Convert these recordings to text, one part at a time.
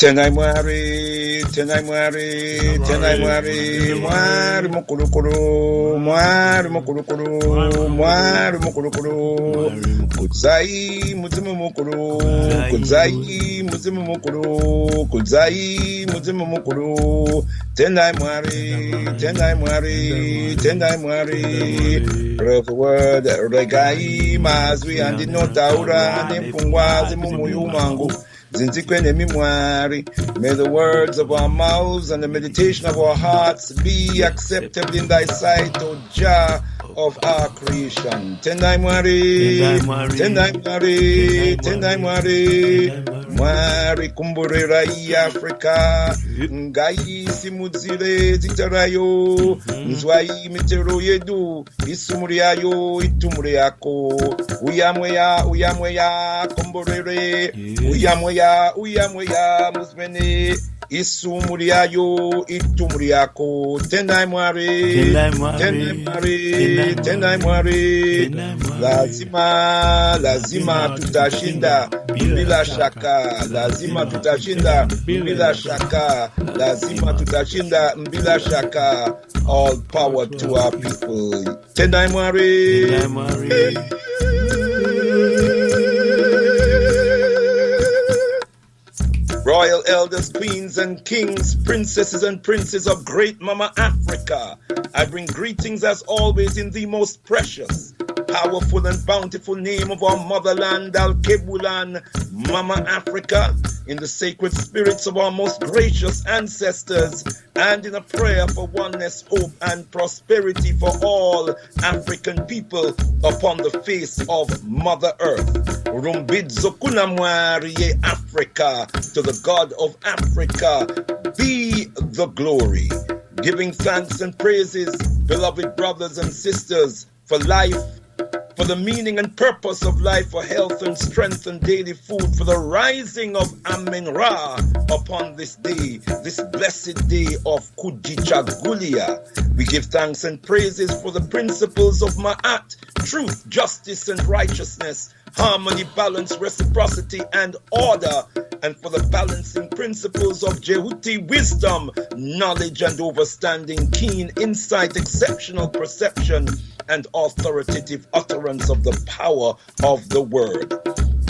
Tenai mwari, mwari mukulukulu, kudzai muzimu mukulu, tenai mwari, word regai mazwi andi notaura andi mpungwazi mumuyumangu. May the words of our mouths and the meditation of our hearts be acceptable in thy sight, O Jah of our creation. Tendai mwari kumburera i Africa, ngai simudzire zitarayo, nzwai mitero yedu, isumuri yayo, itumuri yako, uyamwe ya, kumburere, uyamwe ya, musmene, isumuri yayo, itumuri yako. Tendai mwari, lazima tutashinda bila shaka, lazima tutashinda bila shaka. All power to our people. Tendai mwari. Royal elders, queens and kings, princesses and princes of great Mama Africa, I bring greetings as always in the most precious, powerful and bountiful name of our motherland, Al-Kebulan, Mama Africa, in the sacred spirits of our most gracious ancestors, and in a prayer for oneness, hope, and prosperity for all African people upon the face of Mother Earth. Rumbidzo kunamwari Africa, to the God of Africa be the glory. Giving thanks and praises, beloved brothers and sisters, for life, for the meaning and purpose of life, for health and strength and daily food, for the rising of Amen Ra upon this day, this blessed day of Kujichagulia. We give thanks and praises for the principles of Ma'at, truth, justice, and righteousness, harmony, balance, reciprocity, and order, and for the balancing principles of Jehuti, wisdom, knowledge, and understanding, keen insight, exceptional perception, and authoritative utterance of the power of the word.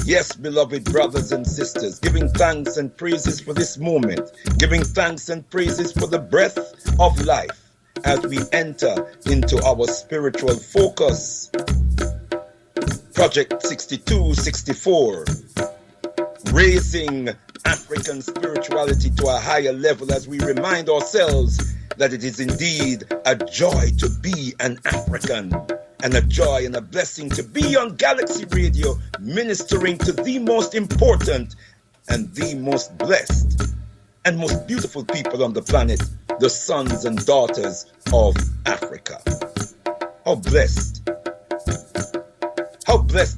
Yes, beloved brothers and sisters, giving thanks and praises for this moment, giving thanks and praises for the breath of life as we enter into our spiritual focus. Project 6264, raising African spirituality to a higher level as we remind ourselves that it is indeed a joy to be an African, and a joy and a blessing to be on Galaxy Radio, ministering to the most important and the most blessed and most beautiful people on the planet, the sons and daughters of Africa. How blessed,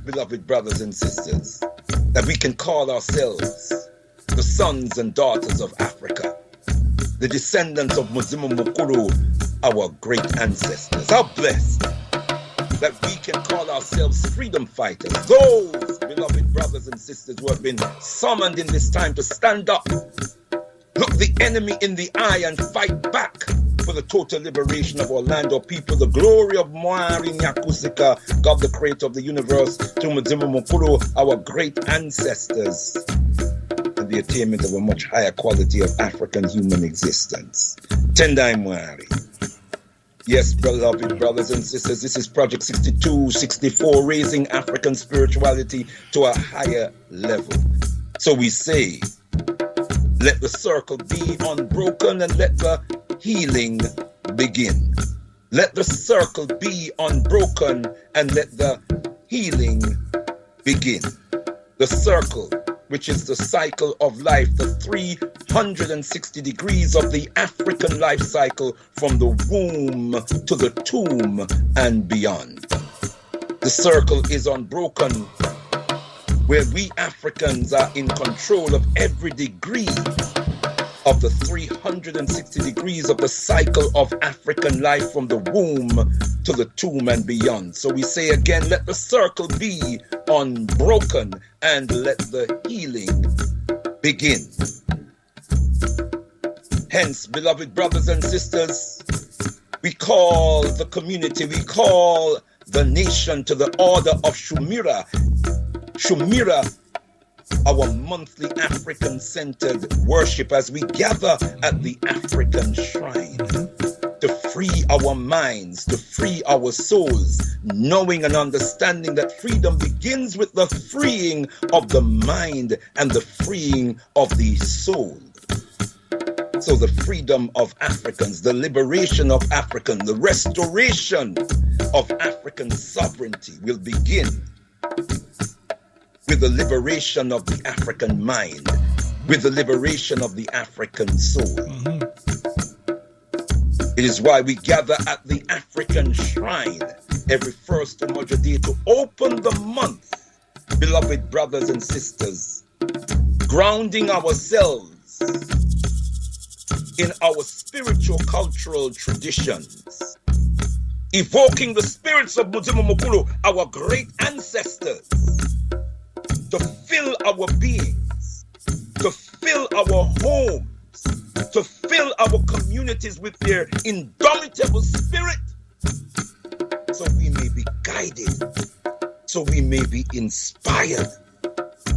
beloved brothers and sisters, that we can call ourselves the sons and daughters of Africa, the descendants of Muzimu Mukuru, our great ancestors. How blessed that we can call ourselves freedom fighters, those beloved brothers and sisters who have been summoned in this time to stand up, look the enemy in the eye, and fight back for the total liberation of our land, our people, the glory of Mwari Nyakusika, God the creator of the universe, to Muzimu Mukuru, our great ancestors, and the attainment of a much higher quality of African human existence. Tendai Mwari. Yes, beloved brothers and sisters, this is Project 6264, raising African spirituality to a higher level. So we say, let the circle be unbroken and let the healing begin. Let the circle be unbroken and let the healing begin. The circle, which is the cycle of life, the 360 degrees of the African life cycle, from the womb to the tomb and beyond. The circle is unbroken, where we Africans are in control of every degree of the 360 degrees of the cycle of African life, from the womb to the tomb and beyond. So we say again, let the circle be unbroken and let the healing begin. Hence, beloved brothers and sisters, we call the community, we call the nation to the order of Shumira. Shumira, our monthly African-centered worship as we gather at the African shrine to free our minds, to free our souls, knowing and understanding that freedom begins with the freeing of the mind and the freeing of the soul. So the freedom of Africans, the liberation of Africans, the restoration of African sovereignty will begin with the liberation of the African mind, with the liberation of the African soul. It is why we gather at the African shrine every first Umoja day to open the month, beloved brothers and sisters, grounding ourselves in our spiritual cultural traditions, evoking the spirits of Muzimu Mukulu, our great ancestors, to fill our beings, to fill our homes, to fill our communities with their indomitable spirit, so we may be guided, so we may be inspired,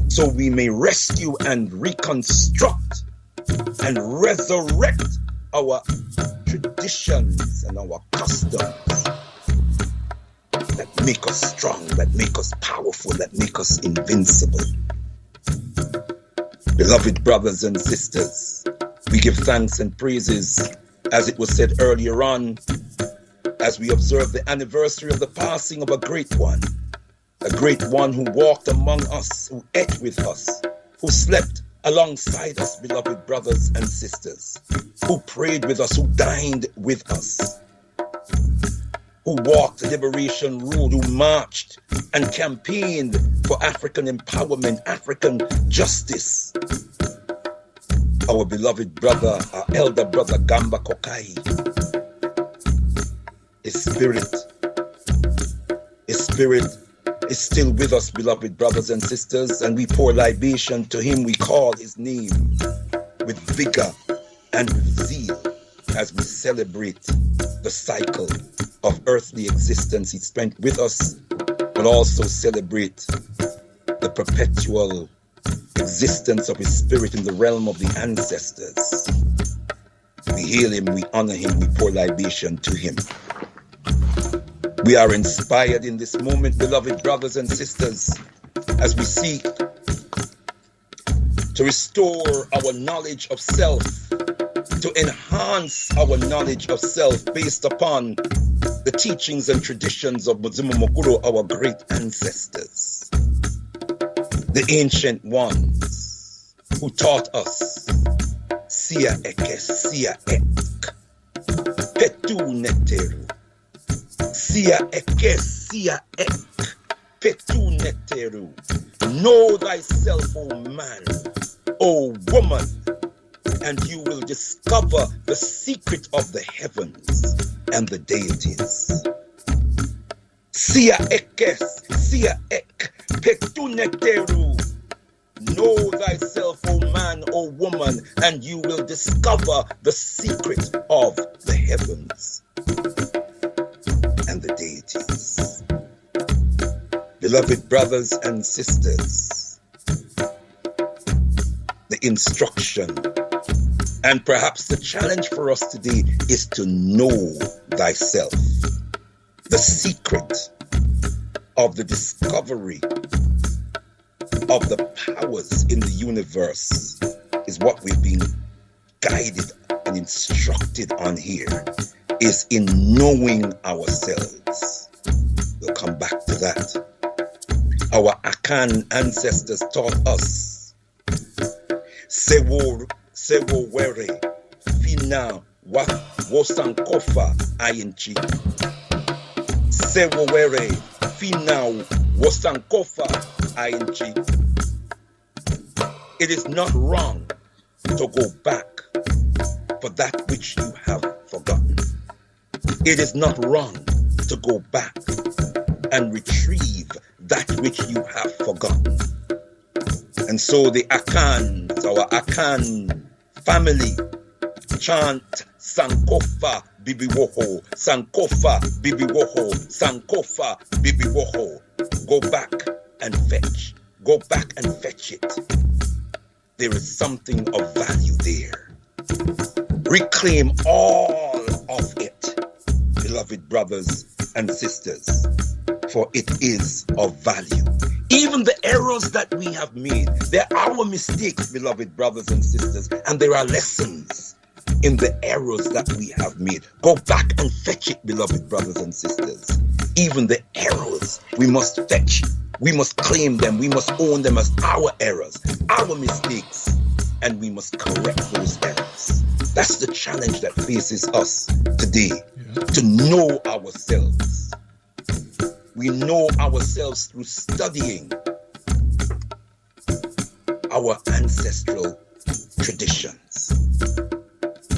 so we may rescue and reconstruct and resurrect our traditions and our customs that make us strong, that make us powerful, that make us invincible. Beloved brothers and sisters, we give thanks and praises, as it was said earlier on, as we observe the anniversary of the passing of a great one who walked among us, who ate with us, who slept alongside us, beloved brothers and sisters, who prayed with us, who dined with us, who walked the liberation road, who marched and campaigned for African empowerment, African justice. Our beloved brother, our elder brother Gamba Kokai, his spirit is still with us, beloved brothers and sisters, and we pour libation to him. We call his name with vigor and with zeal as we celebrate the cycle of earthly existence he spent with us, but also celebrate the perpetual existence of his spirit in the realm of the ancestors. We hail him, we honor him, we pour libation to him. We are inspired in this moment, beloved brothers and sisters, as we seek to restore our knowledge of self, to enhance our knowledge of self based upon the teachings and traditions of Muzimu Mukulu, our great ancestors, the ancient ones who taught us Sia Eke, Sia Ek, Petu Neteru. Sia Eke, Sia Ek, Petu Neteru. Know thyself, O man, O woman, and you will discover the secret of the heavens and the deities. Sia Eke, Sia Ek, Petu Neteru. Know thyself, O man, O woman, and you will discover the secret of the heavens and the deities. Beloved brothers and sisters, the instruction and perhaps the challenge for us today is to know thyself. The secret of the discovery of the powers in the universe is what we've been guided and instructed on here, is in knowing ourselves. We'll come back to that. Our Akan ancestors taught us Sewo were fina wa wosankofa ayinchi. Sewo were fina wosankofa ayinchi. It is not wrong to go back for that which you have forgotten. It is not wrong to go back and retrieve that which you have forgotten. And so the Akans, our Akan family, chant Sankofa Bibiwoho, Sankofa Bibiwoho, Sankofa Bibiwoho. Go back and fetch. Go back and fetch it. There is something of value there. Reclaim all of it, beloved brothers and sisters, for it is of value. Even the errors that we have made, they're our mistakes, beloved brothers and sisters, and there are lessons in the errors that we have made. Go back and fetch it, beloved brothers and sisters. Even the errors we must fetch. We must claim them. We must own them as our errors, our mistakes, and we must correct those errors. That's the challenge that faces us today, to know ourselves. We know ourselves through studying our ancestral traditions.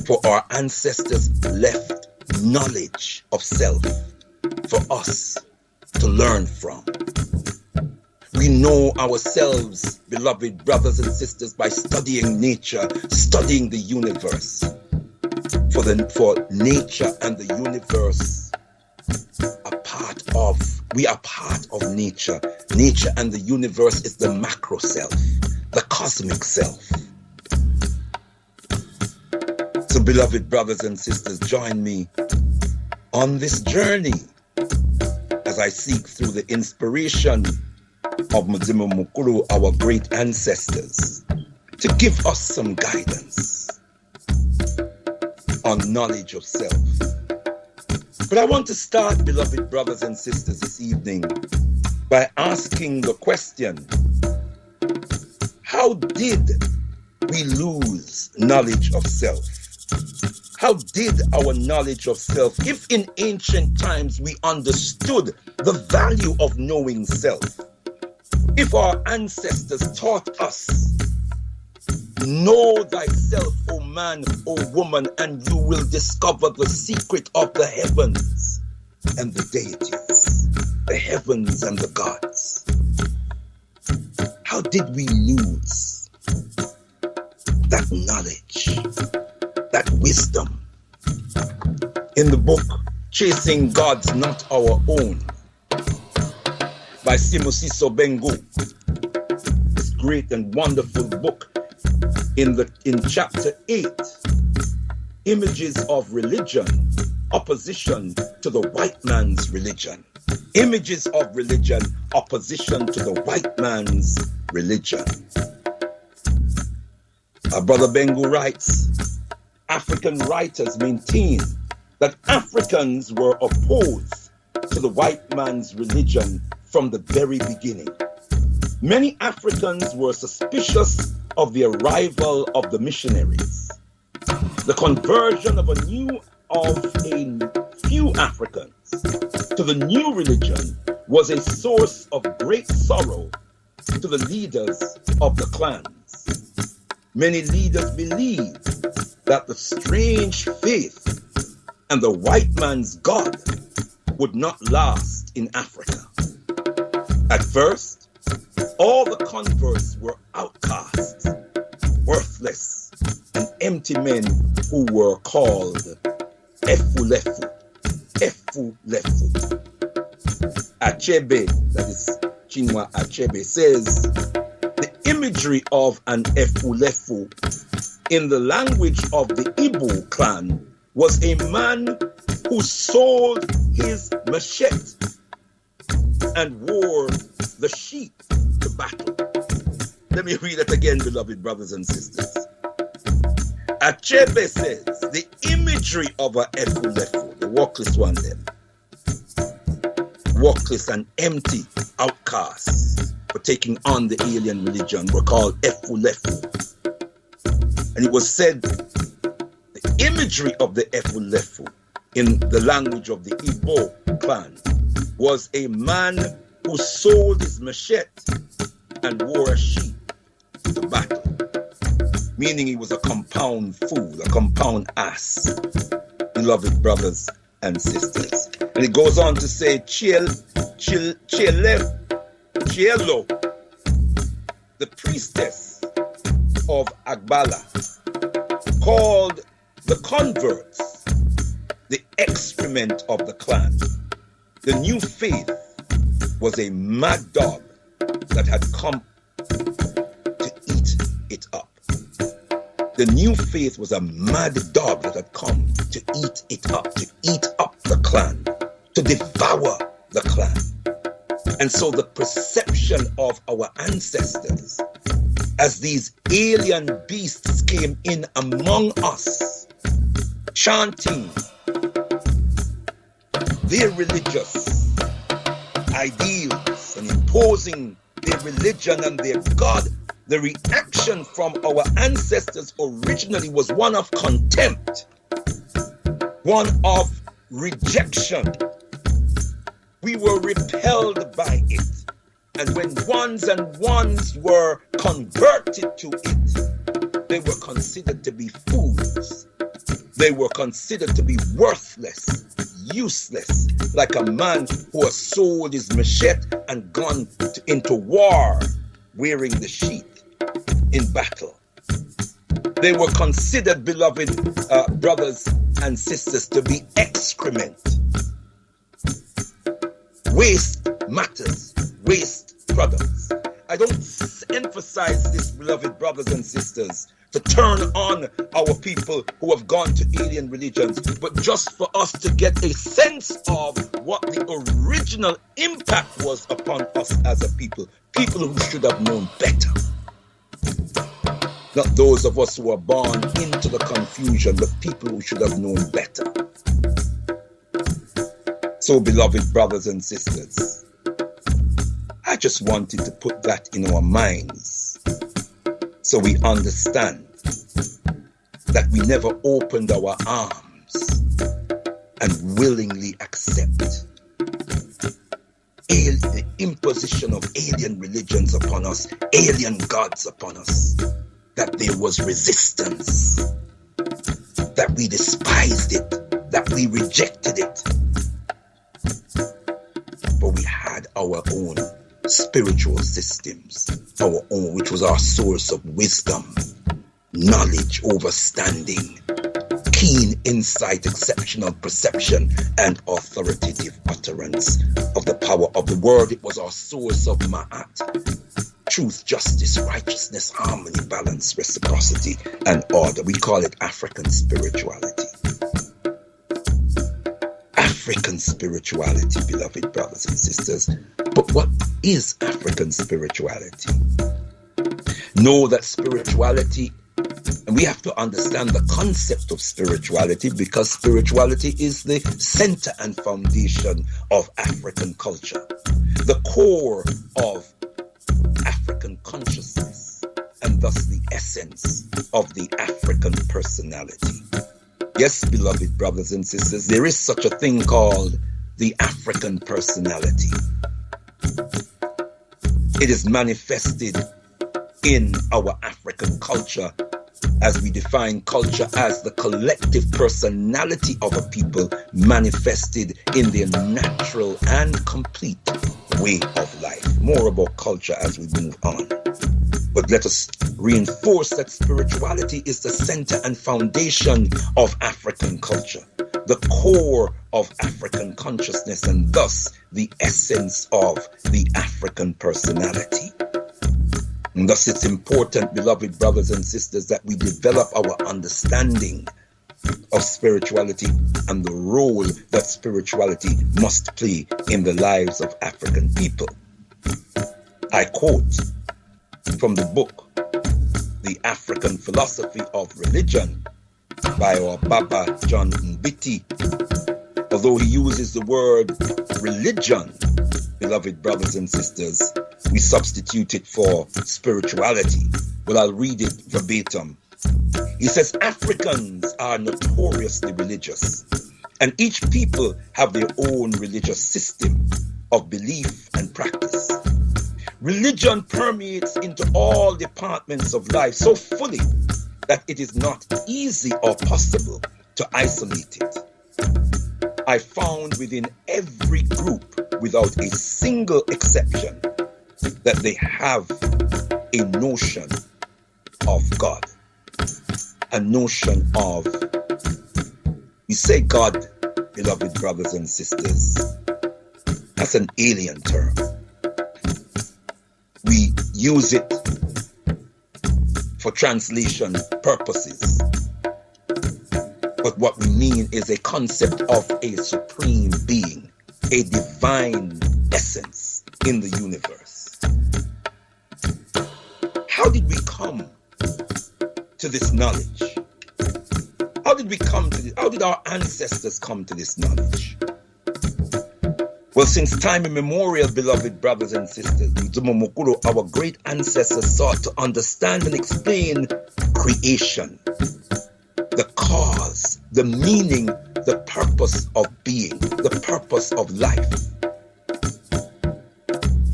For our ancestors left knowledge of self for us to learn from. We know ourselves, beloved brothers and sisters, by studying nature, studying the universe. For nature and the universe we are part of nature. Nature and the universe is the macro self, the cosmic self. So, beloved brothers and sisters, join me on this journey as I seek through the inspiration of Muzimu Mukulu, our great ancestors, to give us some guidance on knowledge of self. But I want to start, beloved brothers and sisters, this evening by asking the question, how did we lose knowledge of self? How did our knowledge of self, if in ancient times we understood the value of knowing self, if our ancestors taught us, know thyself, O man, O woman, and you will discover the secret of the heavens and the deities, the heavens and the gods. How did we lose that knowledge, that wisdom? In the book, Chasing Gods Not Our Own, by Simusiso Bengu, this great and wonderful book, in chapter 8, images of religion, opposition to the white man's religion. Images of religion, opposition to the white man's religion. Our brother Bengu writes, African writers maintain that Africans were opposed to the white man's religion from the very beginning. Many Africans were suspicious of the arrival of the missionaries. The conversion of a few Africans to the new religion was a source of great sorrow to the leaders of the clans. Many leaders believed that the strange faith and the white man's God would not last in Africa. At first, all the converts were outcasts, worthless, and empty men who were called Efulefu. Efulefu. Achebe, that is Chinua Achebe, says the imagery of an Efulefu in the language of the Igbo clan was a man who sold his machete and wore the sheath to battle. Let me read it again, beloved brothers and sisters. Achebe says the imagery of a Efulefu, the workless one then, workless and empty outcasts for taking on the alien religion, were called Efulefu. And it was said the imagery of the Efulefu in the language of the Igbo clan was a man who sold his machete and wore a sheath to battle, meaning he was a compound fool, a compound ass, beloved brothers and sisters. And it goes on to say, Chielo, the priestess of Agbala, called the converts, the excrement of the clan. The new faith was a mad dog that had come to eat it up. The new faith was a mad dog that had come to eat it up, to eat up the clan, to devour the clan. And so the perception of our ancestors as these alien beasts came in among us, chanting their religious ideals and imposing their religion and their God, the reaction from our ancestors originally was one of contempt, one of rejection. We were repelled by it. And when ones and ones were converted to it, they were considered to be fools. They were considered to be worthless, useless, like a man who has sold his machete and gone into war wearing the sheath in battle. They were considered, beloved brothers and sisters, to be excrement, waste matters, waste products. I don't emphasize this, beloved brothers and sisters, to turn on our people who have gone to alien religions, but just for us to get a sense of what the original impact was upon us as a people who should have known better. Not those of us who are born into the confusion, but people who should have known better. So, beloved brothers and sisters, I just wanted to put that in our minds so we understand that we never opened our arms and willingly accept the imposition of alien religions upon us, alien gods upon us, that there was resistance, that we despised it, that we rejected it. But we had our own spiritual systems, our own, which was our source of wisdom, knowledge, overstanding, keen insight, exceptional perception, and authoritative utterance of the power of the word. It was our source of ma'at, truth, justice, righteousness, harmony, balance, reciprocity, and order. We call it African spirituality. African spirituality, beloved brothers and sisters. But what is African spirituality? Know that spirituality, and we have to understand the concept of spirituality, because spirituality is the center and foundation of African culture, the core of African consciousness, and thus the essence of the African personality. Yes, beloved brothers and sisters, there is such a thing called the African personality. It is manifested in our African culture, as we define culture as the collective personality of a people manifested in their natural and complete way of life. More about culture as we move on. But let us reinforce that spirituality is the center and foundation of African culture, the core of African consciousness, and thus the essence of the African personality. And thus it's important, beloved brothers and sisters, that we develop our understanding of spirituality and the role that spirituality must play in the lives of African people. I quote from the book, The African Philosophy of Religion, by our Baba John Mbiti. Although he uses the word religion, beloved brothers and sisters, we substitute it for spirituality. Well, I'll read it verbatim. He says, Africans are notoriously religious, and each people have their own religious system of belief and practice. Religion permeates into all departments of life so fully that it is not easy or possible to isolate it. I found within every group, without a single exception, that they have a notion of God, a notion of We say God, beloved brothers and sisters. That's an alien term. We use it for translation purposes. But what we mean is a concept of a supreme being, a divine essence in the universe. How did we come to this knowledge? How did we come to this? How did our ancestors come to this knowledge? Well, since time immemorial, beloved brothers and sisters, our great ancestors sought to understand and explain creation, the cause, the meaning, the purpose of being, the purpose of life.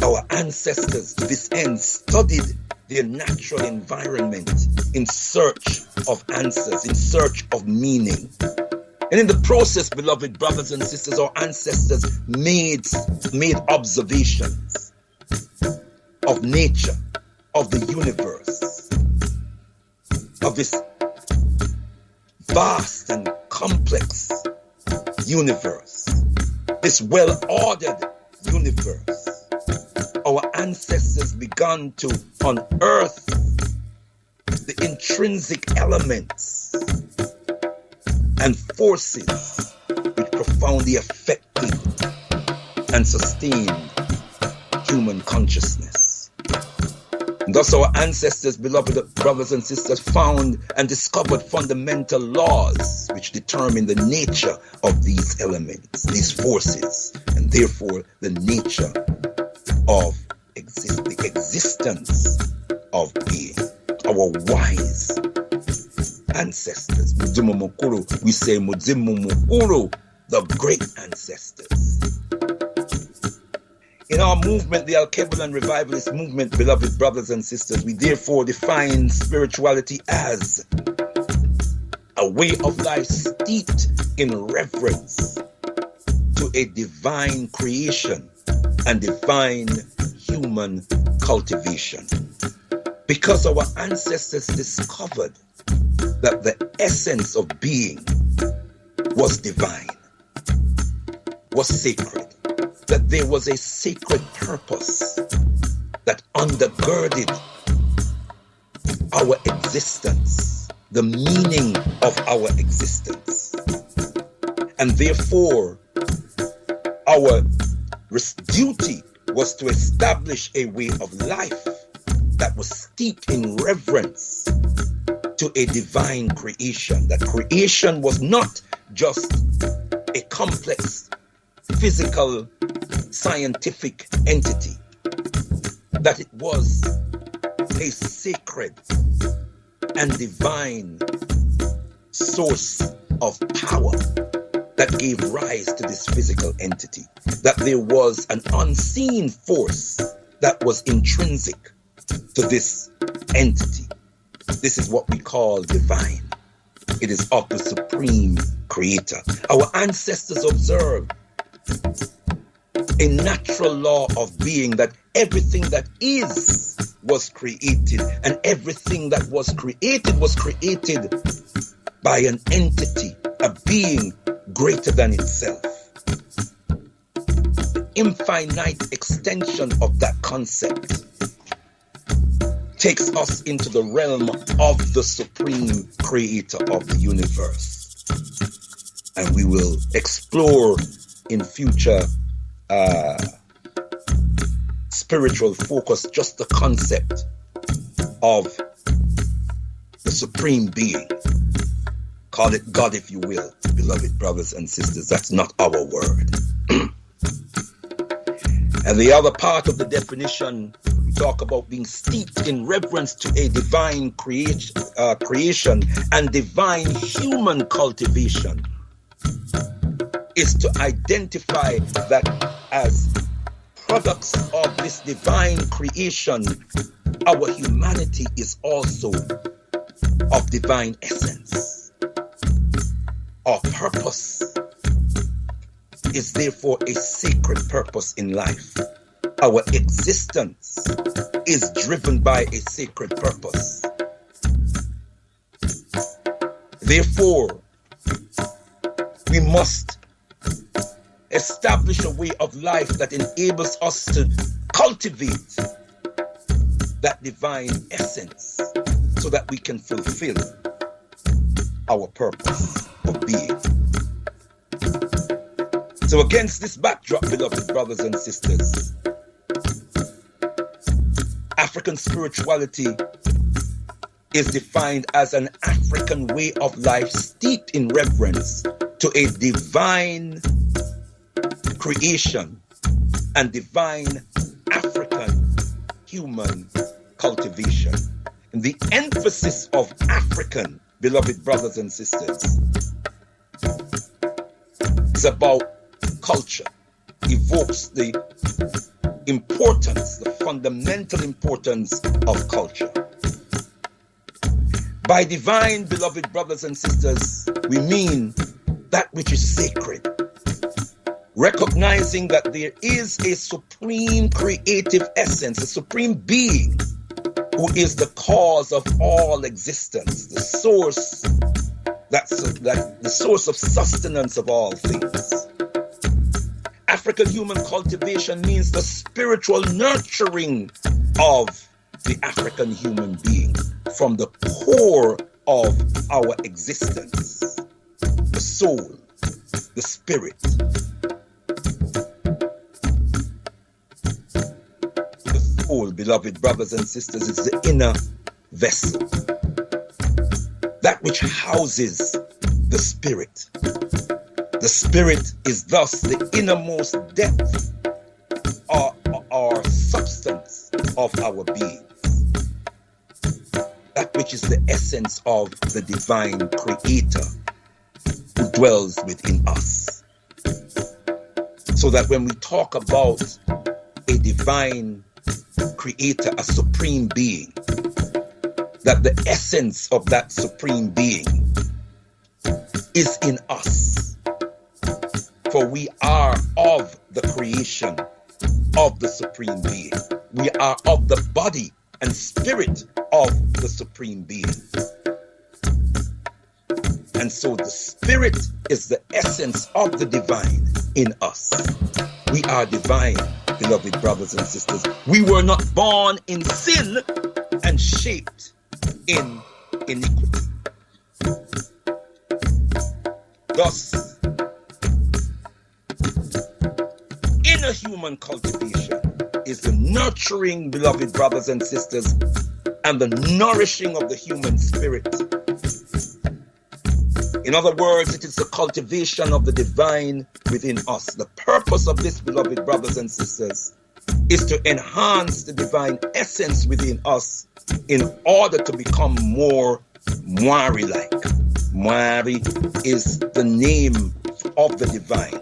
Our ancestors, to this end, studied their natural environment in search of answers, in search of meaning. And in the process, beloved brothers and sisters, our ancestors made observations of nature, of the universe, of this vast and complex universe, this well-ordered universe. Our ancestors began to unearth the intrinsic elements and forces which profoundly affected and sustained human consciousness. And thus our ancestors, beloved brothers and sisters, found and discovered fundamental laws which determine the nature of these elements, these forces, and therefore the nature of the existence of being. Our wise ancestors, we say the great ancestors. In our movement, the Al-Kebalan Revivalist movement, beloved brothers and sisters, we therefore define spirituality as a way of life steeped in reverence to a divine creation and divine human cultivation. Because our ancestors discovered that the essence of being was divine, was sacred, that there was a sacred purpose that undergirded our existence, the meaning of our existence. And therefore, our duty was to establish a way of life that was steeped in reverence to a divine creation. That creation was not just a complex physical scientific entity, that it was a sacred and divine source of power that gave rise to this physical entity, that there was an unseen force that was intrinsic to this entity. This is what we call divine. It is of the supreme creator. Our ancestors observed a natural law of being, that everything that is was created, and everything that was created by an entity, a being greater than itself. The infinite extension of that concept takes us into the realm of the supreme creator of the universe. And we will explore in future spiritual focus just the concept of the supreme being. Call it God if you will, beloved brothers and sisters. That's not our word. And the other part of the definition, we talk about being steeped in reverence to a divine creation and divine human cultivation, is to identify that as products of this divine creation, our humanity is also of divine essence. Our purpose is therefore a sacred purpose in life. Our existence is driven by a sacred purpose. Therefore, We must establish a way of life that enables us to cultivate that divine essence so that we can fulfill our purpose of being. So against this backdrop, beloved brothers and sisters, African spirituality is defined as an African way of life steeped in reverence to a divine creation and divine African human cultivation. And the emphasis of African, beloved brothers and sisters, is about culture, evokes the importance, the fundamental importance of culture. By divine, beloved brothers and sisters, we mean that which is sacred, recognizing that there is a supreme creative essence, a supreme being who is the cause of all existence, the source, the source of sustenance of all things. African human cultivation means the spiritual nurturing of the African human being from the core of our existence, the soul, the spirit. The soul, beloved brothers and sisters, is the inner vessel, that which houses the spirit. The spirit is thus the innermost depth or substance of our beings. That which is the essence of the divine creator who dwells within us. So that when we talk about a divine creator, a supreme being, that the essence of that supreme being is in us. For we are of the creation of the supreme being. We are of the body and spirit of the supreme being. And so the spirit is the essence of the divine in us. We are divine, beloved brothers and sisters. We were not born in sin and shaped in iniquity. Thus, inner human cultivation is the nurturing, beloved brothers and sisters, and the nourishing of the human spirit. In other words, it is the cultivation of the divine within us. The purpose of this, beloved brothers and sisters, is to enhance the divine essence within us in order to become more Mwari-like. Mwari is the name of the divine.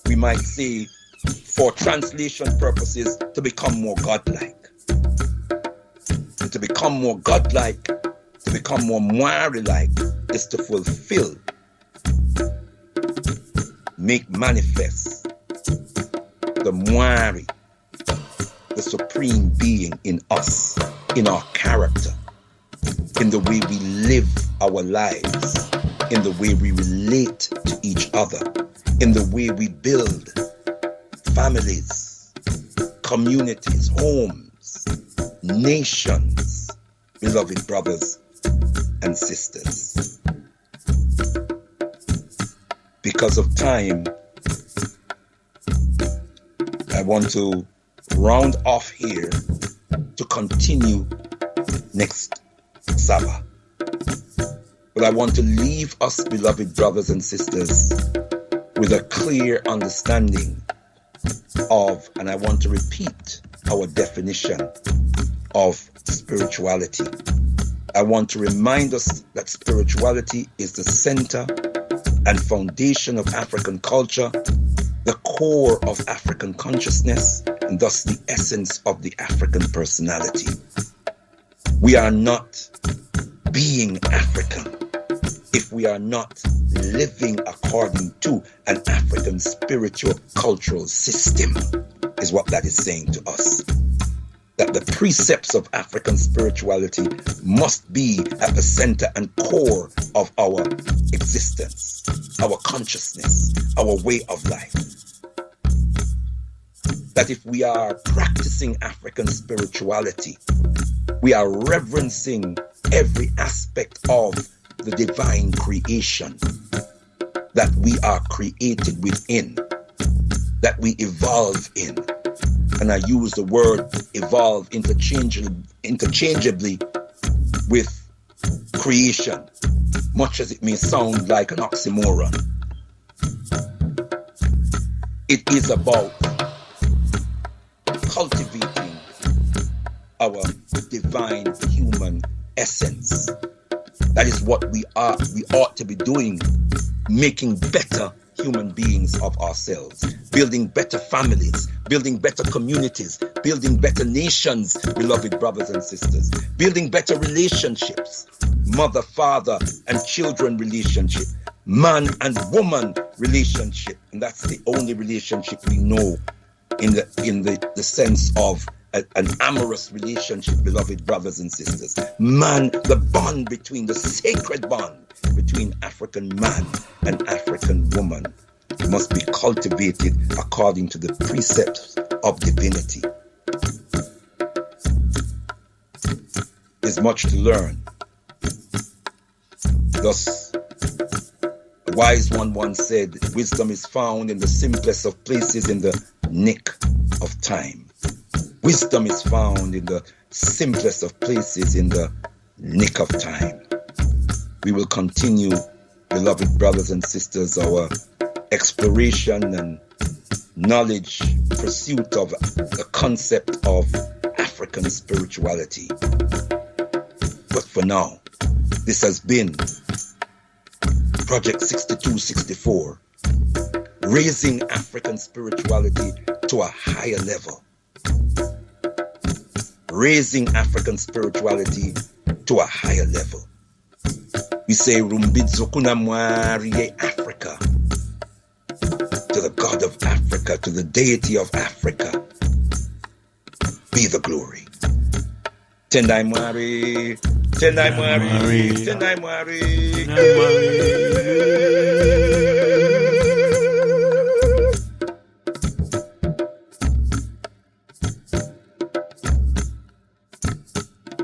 We might say, for translation purposes, to become more godlike. And to become more godlike, to become more Mwari-like, is to fulfill, make manifest the Mwari, the supreme being in us, in our character, in the way we live our lives, in the way we relate to each other, in the way we build families, communities, homes, nations, beloved brothers and sisters. Because of time, I want to round off here to continue next Sabbath. But I want to leave us, beloved brothers and sisters, with a clear understanding of, and I want to repeat our definition of spirituality. I want to remind us that spirituality is the center and foundation of African culture, the core of African consciousness, and thus the essence of the African personality. We are not being African if we are not living according to an African spiritual cultural system, is what that is saying to us. That the precepts of African spirituality must be at the center and core of our existence, our consciousness, our way of life. That if we are practicing African spirituality, we are reverencing every aspect of the divine creation that we are created within, that we evolve in. And I use the word evolve interchangeably with creation, much as it may sound like an oxymoron. It is about cultivating our divine human essence. That is what we ought to be doing, making better human beings of ourselves, building better families, building better communities, building better nations, beloved brothers and sisters, building better relationships, mother, father, and children relationship, man and woman relationship. And that's the only relationship we know in the sense of an amorous relationship, beloved brothers and sisters. Man, the bond between, the sacred bond between African man and African woman must be cultivated according to the precepts of divinity. There's much to learn. Thus, a wise one once said, wisdom is found in the simplest of places, in the nick of time. Wisdom is found in the simplest of places, in the nick of time. We will continue, beloved brothers and sisters, our exploration and knowledge pursuit of the concept of African spirituality. But for now, this has been Project 6264, raising African spirituality to a higher level. Raising African spirituality to a higher level. We say Rumbidzokuna Mwari Africa, to the God of Africa, to the deity of Africa, be the glory. Tendai Mwari, Tendai Mwari, Tendai Mwari.